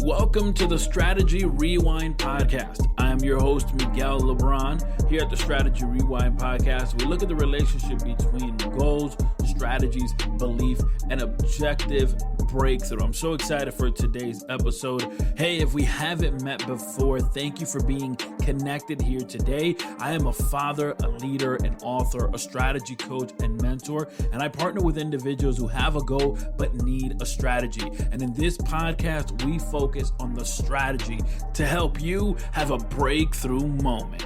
Welcome to the Strategy Rewind Podcast. I am your host, Miguel LeBron. Here at the Strategy Rewind Podcast, we look at the relationship between goals, strategies, belief, and objective breakthrough. I'm so excited for today's episode. Hey, if we haven't met before, thank you for being connected here today. I am a father, a leader, an author, a strategy coach, and mentor, and I partner with individuals who have a goal but need a strategy. And in this podcast, we focus on the strategy to help you have a breakthrough moment.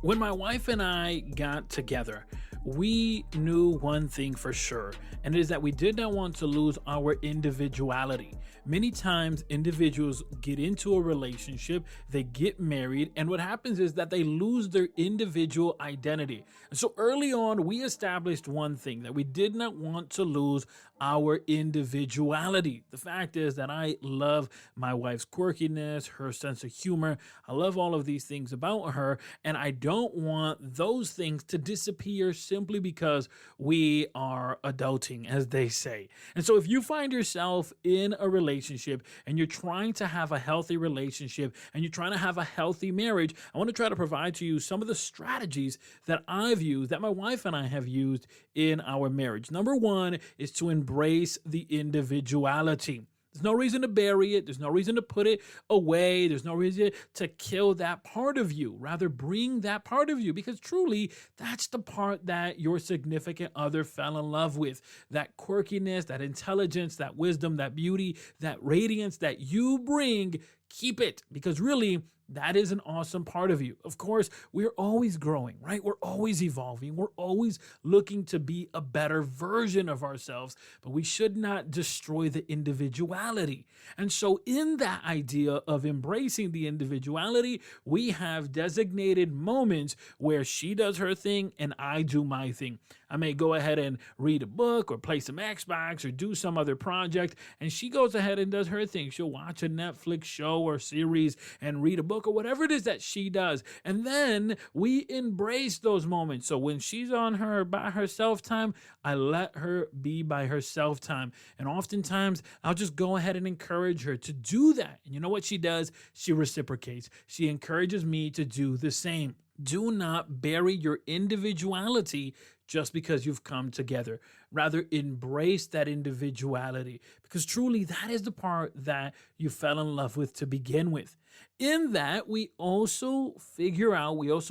When my wife and I got together, we knew one thing for sure, and it is that we did not want to lose our individuality. Many times individuals get into a relationship, they get married, and what happens is that they lose their individual identity. And so early on, we established one thing, that we did not want to lose our individuality. The fact is that I love my wife's quirkiness, her sense of humor. I love all of these things about her, and I don't want those things to disappear simply because we are adulting, as they say. And so if you find yourself in a relationship and you're trying to have a healthy relationship and you're trying to have a healthy marriage, I want to try to provide to you some of the strategies that I've used, that my wife and I have used in our marriage. Number one is to embrace the individuality. There's no reason to bury it. There's no reason to put it away. There's no reason to kill that part of you. Rather, bring that part of you, because truly, that's the part that your significant other fell in love with. That quirkiness, that intelligence, that wisdom, that beauty, that radiance that you bring. Keep it, because really, that is an awesome part of you. Of course, we're always growing, right? We're always evolving. We're always looking to be a better version of ourselves, but we should not destroy the individuality. And so in that idea of embracing the individuality, we have designated moments where she does her thing and I do my thing. I may go ahead and read a book or play some Xbox or do some other project, and she goes ahead and does her thing. She'll watch a Netflix show or series and read a book or whatever it is that she does. And then we embrace those moments. So when she's on her by herself time, I let her be by herself time. And oftentimes I'll just go ahead and encourage her to do that. And you know what she does? She reciprocates. She encourages me to do the same. Do not bury your individuality just because you've come together. Rather, embrace that individuality, because truly that is the part that you fell in love with to begin with. In that, we also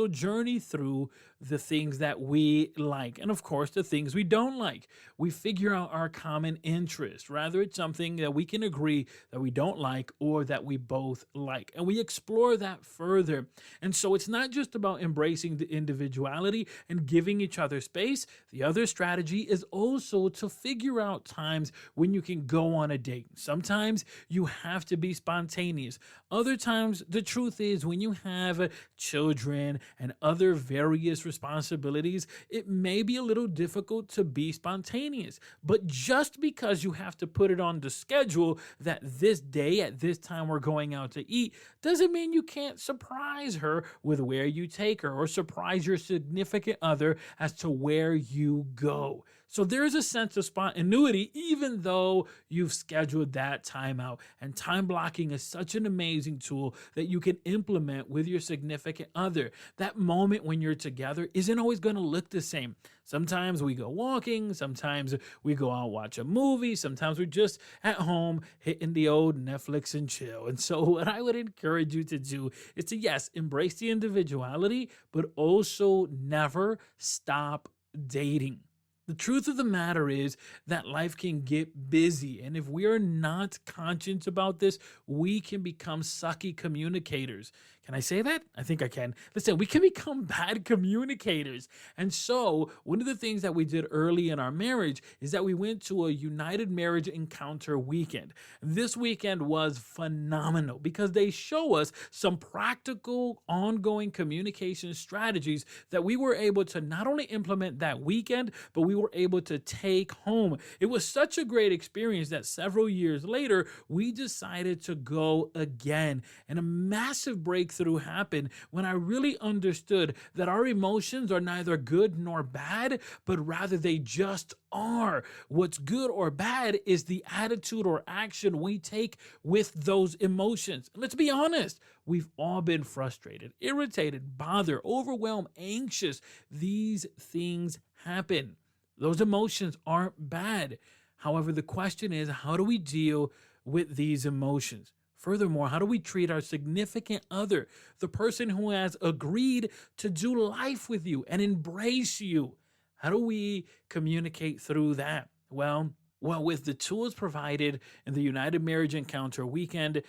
journey through the things that we like, and of course, the things we don't like. We figure out our common interest. Rather, it's something that we can agree that we don't like or that we both like, and we explore that further. And so it's not just about embracing the individuality and giving each other space. The other strategy is also to figure out times when you can go on a date. Sometimes you have to be spontaneous. Other times, the truth is, when you have children and other various responsibilities, it may be a little difficult to be spontaneous. But just because you have to put it on the schedule that this day at this time we're going out to eat, doesn't mean you can't surprise her with where you take her, or surprise your significant other as to where you go. So there's a sense of spontaneity, even though you've scheduled that time out. And time blocking is such an amazing tool that you can implement with your significant other. That moment when you're together isn't always going to look the same. Sometimes we go walking, sometimes we go out watch a movie, sometimes we're just at home hitting the old Netflix and chill. And so what I would encourage you to do is to, yes, embrace the individuality, but also never stop dating. The truth of the matter is that life can get busy, and if we are not conscious about this, we can become sucky communicators. Can I say that? I think I can. Listen, we can become bad communicators. And so one of the things that we did early in our marriage is that we went to a United Marriage Encounter weekend. This weekend was phenomenal because they show us some practical, ongoing communication strategies that we were able to not only implement that weekend, but we were able to take home. It was such a great experience that several years later, we decided to go again. And a massive breakthrough breakthrough happened when I really understood that our emotions are neither good nor bad, but rather they just are. What's good or bad is the attitude or action we take with those emotions. Let's be honest. We've all been frustrated, irritated, bothered, overwhelmed, anxious. These things happen. Those emotions aren't bad. However, the question is, how do we deal with these emotions? Furthermore, how do we treat our significant other, the person who has agreed to do life with you and embrace you? How do we communicate through that? Well, with the tools provided in the United Marriage Encounter weekend,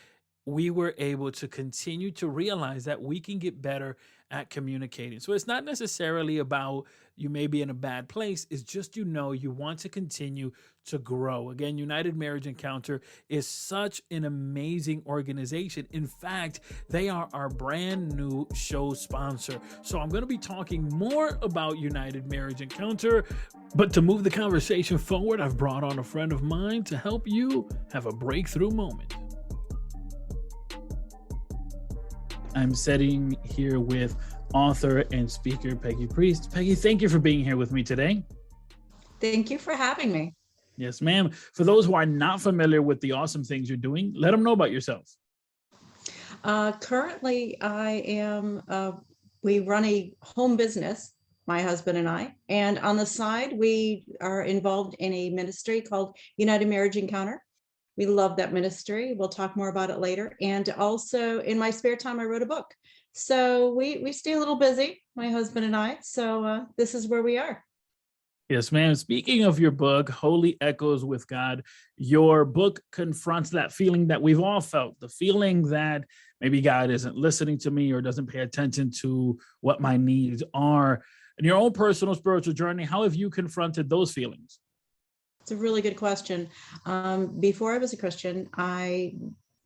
we were able to continue to realize that we can get better at communicating. So it's not necessarily about you may be in a bad place. It's just, you want to continue to grow. Again, United Marriage Encounter is such an amazing organization. In fact, they are our brand new show sponsor. So I'm going to be talking more about United Marriage Encounter. But to move the conversation forward, I've brought on a friend of mine to help you have a breakthrough moment. I'm sitting here with author and speaker Peggy Priest. Peggy, thank you for being here with me today. Thank you for having me. Yes, ma'am. For those who are not familiar with the awesome things you're doing, let them know about yourself. Currently, we run a home business, my husband and I, and on the side, we are involved in a ministry called United Marriage Encounter. We love that ministry. We'll talk more about it later. And also in my spare time, I wrote a book. So we stay a little busy, my husband and I. So this is where we are. Yes, ma'am. Speaking of your book, Holy Echoes with God, your book confronts that feeling that we've all felt, the feeling that maybe God isn't listening to me or doesn't pay attention to what my needs are. In your own personal spiritual journey, how have you confronted those feelings? It's a really good question. Before I was a Christian, I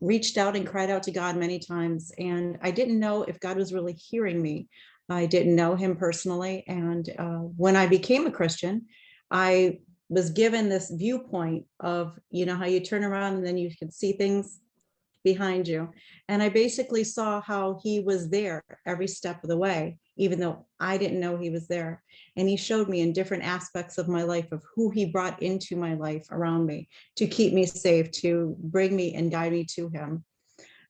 reached out and cried out to God many times, and I didn't know if God was really hearing me. I didn't know him personally. And when I became a Christian, I was given this viewpoint of, how you turn around and then you can see things behind you. And I basically saw how he was there every step of the way, even though I didn't know he was there. And he showed me in different aspects of my life of who he brought into my life around me to keep me safe, to bring me and guide me to him.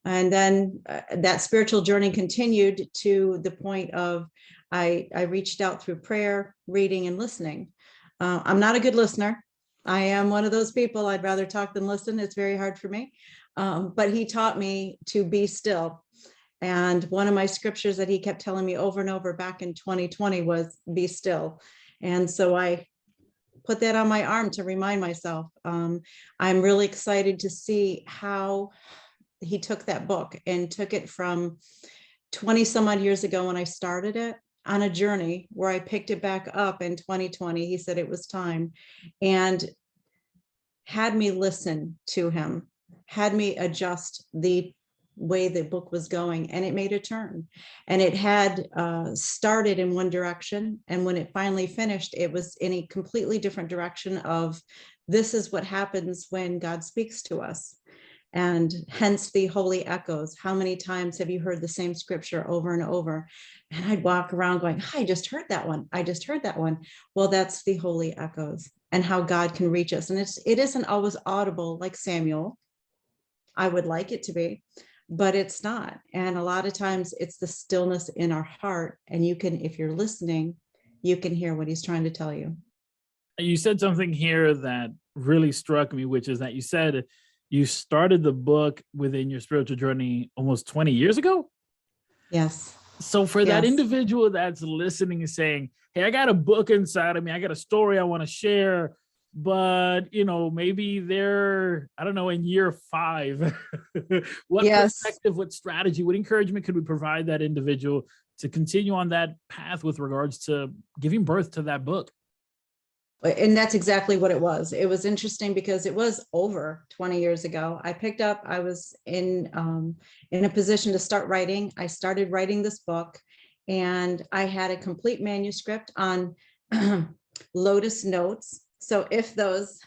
And then that spiritual journey continued to the point of I reached out through prayer, reading, and listening. I'm not a good listener. I am one of those people. I'd rather talk than listen. It's very hard for me. But he taught me to be still. And one of my scriptures that he kept telling me over and over back in 2020 was be still. And so I put that on my arm to remind myself. I'm really excited to see how he took that book and took it from 20 some odd years ago when I started it on a journey where I picked it back up in 2020. He said it was time and had me listen to him, had me adjust the way the book was going, and it made a turn. And it had started in one direction, and when it finally finished, it was in a completely different direction of this is what happens when God speaks to us. And hence the holy echoes. How many times have you heard the same scripture over and over? And I'd walk around going, I just heard that one. I just heard that one. Well, that's the holy echoes and how God can reach us. And it isn't always audible like Samuel. I would like it to be, but it's not. And a lot of times it's the stillness in our heart. And you can, if you're listening, you can hear what he's trying to tell you. You said something here that really struck me, which is that you said you started the book within your spiritual journey almost 20 years ago. Yes. So for that individual that's listening and saying, hey, I got a book inside of me, I got a story I want to share, but maybe they're, I don't know, in year 5. What perspective, what strategy, what encouragement could we provide that individual to continue on that path with regards to giving birth to that book? And that's exactly what it was. It was interesting because it was over 20 years ago. I was in a position to start writing. I started writing this book, and I had a complete manuscript on Lotus Notes. So if those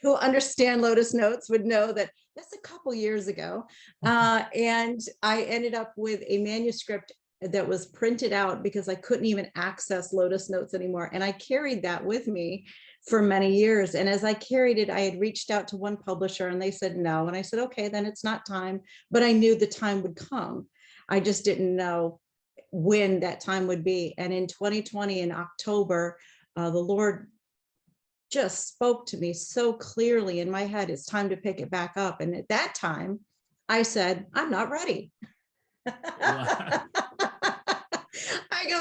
who understand Lotus Notes would know that that's a couple years ago. And I ended up with a manuscript that was printed out because I couldn't even access Lotus Notes anymore. And I carried that with me for many years. And as I carried it, I had reached out to one publisher and they said no. And I said, okay, then it's not time. But I knew the time would come. I just didn't know when that time would be. And in 2020, in October, the Lord just spoke to me so clearly in my head, it's time to pick it back up. And at that time, I said, I'm not ready. Wow. I go,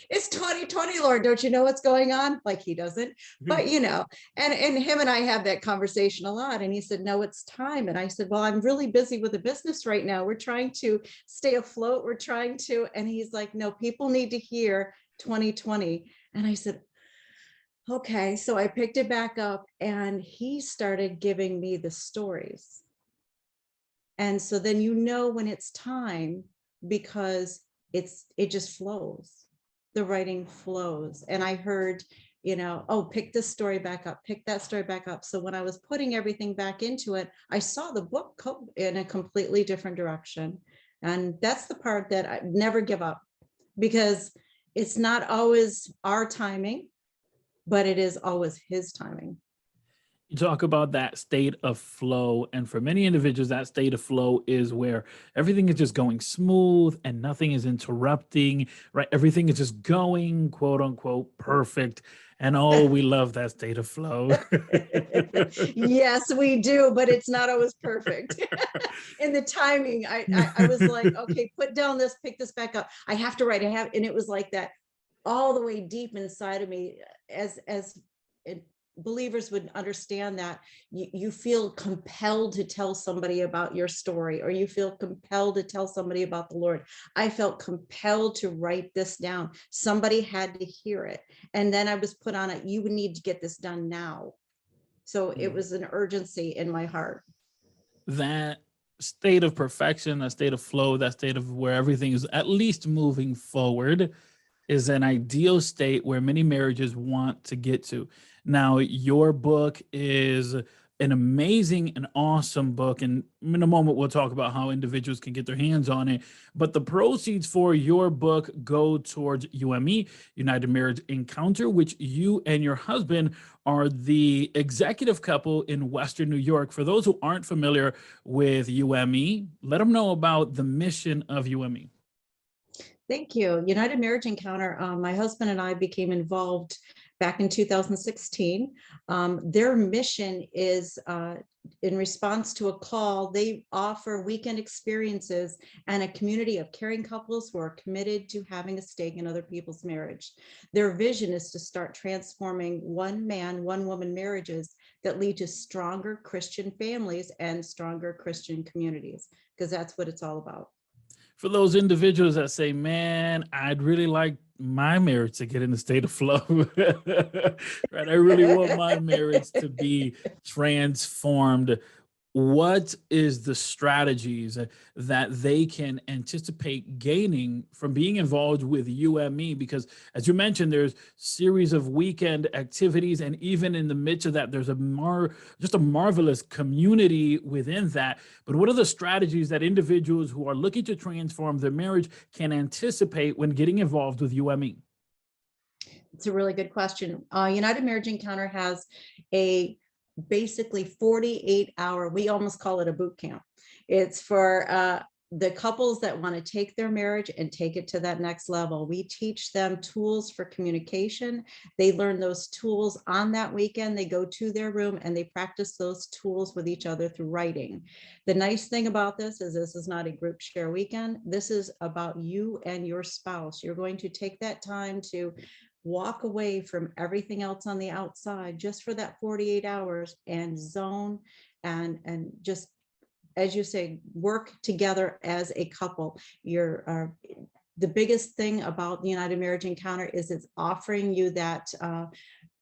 it's 2020, Lord, don't you know what's going on? Like he doesn't, but you know, and him and I have that conversation a lot. And he said, no, it's time. And I said, well, I'm really busy with the business right now. We're trying to stay afloat. We're trying to, and he's like, no, people need to hear 2020. And I said, okay. So I picked it back up and he started giving me the stories. And so then you know when it's time, because it just flows. The writing flows. And I heard, you know, oh, pick this story back up, pick that story back up. So when I was putting everything back into it, I saw the book go in a completely different direction. And that's the part that I never give up, because it's not always our timing, but it is always his timing. You talk about that state of flow, and for many individuals, that state of flow is where everything is just going smooth and nothing is interrupting, right? Everything is just going, quote unquote, perfect. And oh, we love that state of flow. Yes, we do, but it's not always perfect. In the timing, I was like, okay, put down this, pick this back up. I have to write. And it was like that all the way deep inside of me, as believers would understand that you feel compelled to tell somebody about your story, or you feel compelled to tell somebody about the Lord. I felt compelled to write this down. Somebody had to hear it. And then I was put on it. You need to get this done now. So it was an urgency in my heart. That state of perfection, that state of flow, that state of where everything is at least moving forward is an ideal state where many marriages want to get to. Now, your book is an amazing and awesome book. And in a moment, we'll talk about how individuals can get their hands on it. But the proceeds for your book go towards UME, United Marriage Encounter, which you and your husband are the executive couple in Western New York. For those who aren't familiar with UME, let them know about the mission of UME. Thank you. United Marriage Encounter, my husband and I became involved back in 2016. Their mission is in response to a call. They offer weekend experiences and a community of caring couples who are committed to having a stake in other people's marriage. Their vision is to start transforming one man, one woman marriages that lead to stronger Christian families and stronger Christian communities, because that's what it's all about. For those individuals that say, man, I'd really like my marriage to get in the state of flow, right? I really want my marriage to be transformed. What is the strategies that they can anticipate gaining from being involved with UME? Because as you mentioned, there's series of weekend activities, and even in the midst of that, there's just a marvelous community within that. But what are the strategies that individuals who are looking to transform their marriage can anticipate when getting involved with UME? It's a really good question. United Marriage Encounter has a basically 48-hour, we almost call it a boot camp. It's for the couples that want to take their marriage and take it to that next level. We teach them tools for communication. They learn those tools on that weekend. They go to their room and they practice those tools with each other through writing. The nice thing about this is not a group share weekend. This is about you and your spouse. You're going to take that time to walk away from everything else on the outside just for that 48 hours and zone and just, as you say, work together as a couple. You're the biggest thing about the United Marriage Encounter is it's offering you that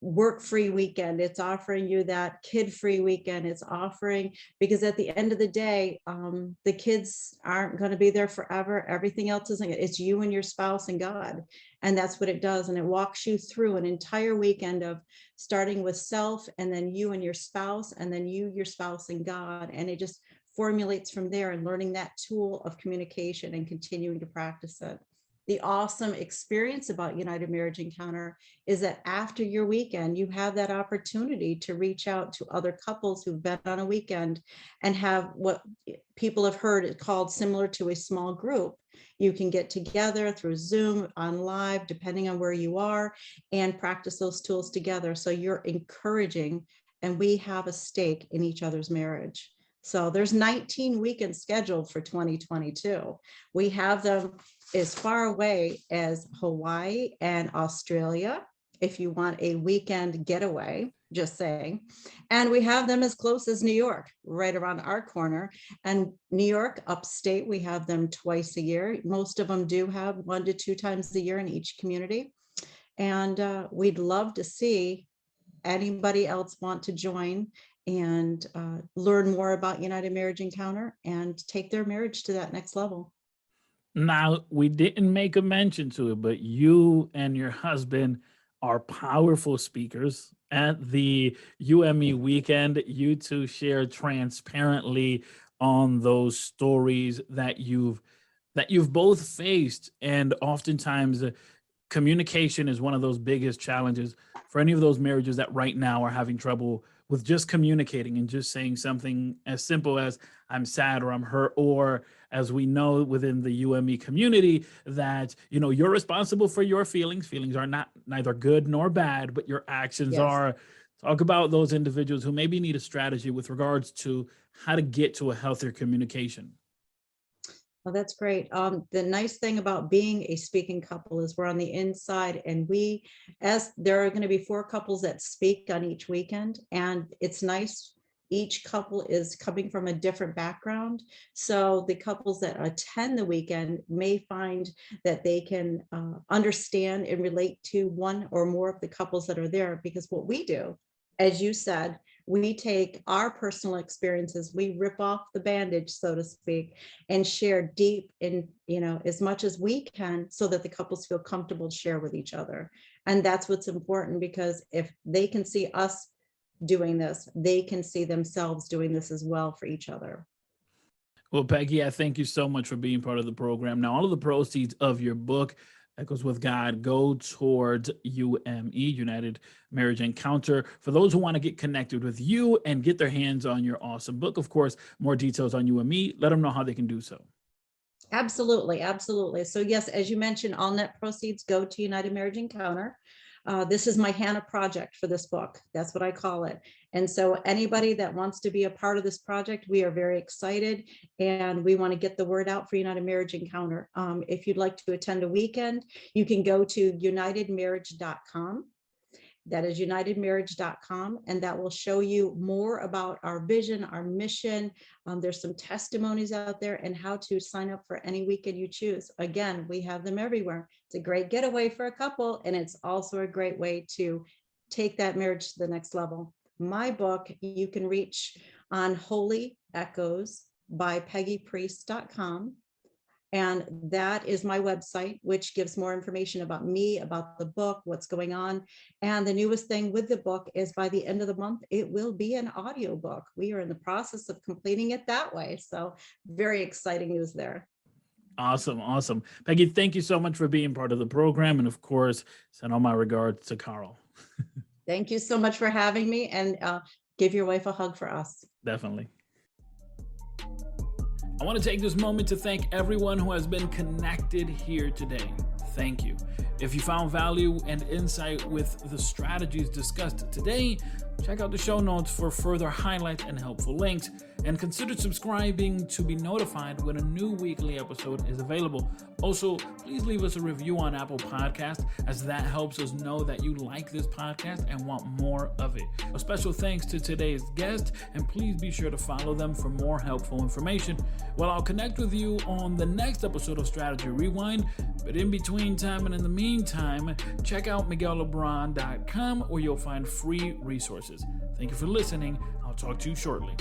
work-free weekend. It's offering you that kid-free weekend. It's offering, because at the end of the day, the kids aren't going to be there forever. Everything else isn't. It's you and your spouse and God. And that's what it does. And it walks you through an entire weekend of starting with self, and then you and your spouse, and then you, your spouse, and God. And it just formulates from there, and learning that tool of communication and continuing to practice it. The awesome experience about United Marriage Encounter is that after your weekend, you have that opportunity to reach out to other couples who've been on a weekend and have what people have heard called similar to a small group. You can get together through Zoom, on live, depending on where you are, and practice those tools together. So you're encouraging, and we have a stake in each other's marriage. So there's 19 weekends scheduled for 2022. We have them as far away as Hawaii and Australia, if you want a weekend getaway, just saying. And we have them as close as New York, right around our corner. And New York, upstate, we have them twice a year. Most of them do have 1 to 2 times a year in each community. And we'd love to see anybody else want to join and learn more about United Marriage Encounter and take their marriage to that next level. Now, we didn't make a mention to it, but you and your husband are powerful speakers. At the UME weekend, you two shared transparently on those stories that you've both faced. And oftentimes communication is one of those biggest challenges for any of those marriages that right now are having trouble with just communicating and just saying something as simple as I'm sad or I'm hurt, or as we know within the UME community that, you're responsible for your feelings. Feelings are neither good nor bad, but your actions are. Talk about those individuals who maybe need a strategy with regards to how to get to a healthier communication. Well, that's great. The nice thing about being a speaking couple is we're on the inside, and as there are going to be 4 couples that speak on each weekend, and it's nice. Each couple is coming from a different background. So the couples that attend the weekend may find that they can understand and relate to one or more of the couples that are there, because what we do, as you said, we take our personal experiences, we rip off the bandage, so to speak, and share deep in, as much as we can, so that the couples feel comfortable to share with each other. And that's what's important, because if they can see us doing this, they can see themselves doing this as well for each other. Well, Peggy, I thank you so much for being part of the program. Now, all of the proceeds of your book, Echoes with God, go towards UME, United Marriage Encounter. For those who want to get connected with you and get their hands on your awesome book, of course, more details on UME, let them know how they can do so. Absolutely. Absolutely. So yes, as you mentioned, all net proceeds go to United Marriage Encounter. This is my Hannah project for this book. That's what I call it. And so anybody that wants to be a part of this project, we are very excited, and we want to get the word out for United Marriage Encounter. If you'd like to attend a weekend, you can go to unitedmarriage.com. That is unitedmarriage.com, and that will show you more about our vision, our mission. There's some testimonies out there, and how to sign up for any weekend you choose. Again, we have them everywhere. It's a great getaway for a couple, and it's also a great way to take that marriage to the next level. My book, you can reach on Holy Echoes by PeggyPriest.com. And that is my website, which gives more information about me, about the book, what's going on. And the newest thing with the book is by the end of the month, it will be an audio book. We are in the process of completing it that way. So very exciting news there. Awesome. Awesome. Peggy, thank you so much for being part of the program. And of course, send all my regards to Carl. Thank you so much for having me, and give your wife a hug for us. Definitely. I want to take this moment to thank everyone who has been connected here today. Thank you. If you found value and insight with the strategies discussed today, check out the show notes for further highlights and helpful links, and consider subscribing to be notified when a new weekly episode is available. Also, please leave us a review on Apple Podcasts, as that helps us know that you like this podcast and want more of it. A special thanks to today's guest, and please be sure to follow them for more helpful information. Well, I'll connect with you on the next episode of Strategy Rewind, but in between time and in the meantime, meantime, check out MiguelLeBron.com where you'll find free resources. Thank you for listening. I'll talk to you shortly.